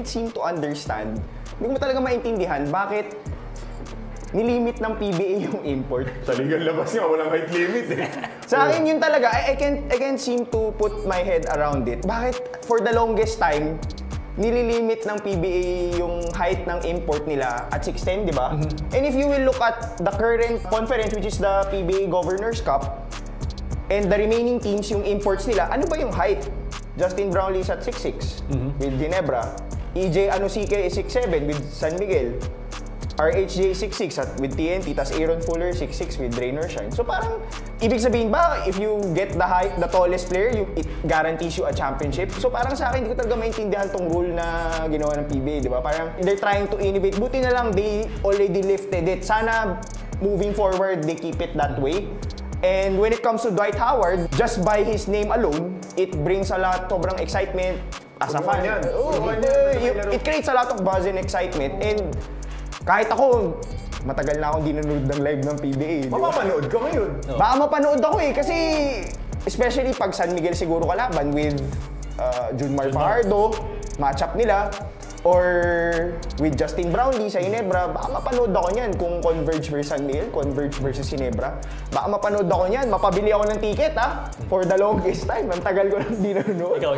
can't seem to understand, hindi ko talaga maintindihan bakit nilimit ng PBA yung import. Sa ligang labas niya, walang height limit eh. Sa akin yun talaga, I can't seem to put my head around it. Bakit for the longest time, nililimit ng PBA yung height ng import nila at 6'10", di ba? And if you will look at the current conference, which is the PBA Governors Cup, and the remaining teams, yung imports nila, ano ba yung height? Justin Brownlee is at 6'6" with Ginebra. EJ Anosike is 6'7" with San Miguel. RHJ 6'6" with TNT, tas Aaron Fuller 6'6" with Raynor Shine. So parang, ibig sabihin ba, if you get the height, the tallest player, it guarantees you a championship? So parang sa akin, hindi ko talaga maintindihan tong rule na ginawa ng PBA, di ba? Parang they're trying to innovate. Buti na lang, they already lifted it. Sana, moving forward, they keep it that way. And when it comes to Dwight Howard, just by his name alone, it brings a lot, sobrang excitement as a fan. It creates a lot of buzz and excitement. And kahit ako, matagal na akong di nanonood ng live ng PBA. Mapapanood ka ngayon. Baka mapanood ako eh, kasi especially pag San Miguel siguro kalaban with Junmar Fajardo, matchup nila, or with Justin Brownlee sa Ginebra, baka mapanood ako niyan kung Converge versus San Miguel, Converge versus Ginebra. Baka mapanood ako niyan, mapabili ako ng ticket for the longest time. Ang tagal ko nang di nanonood.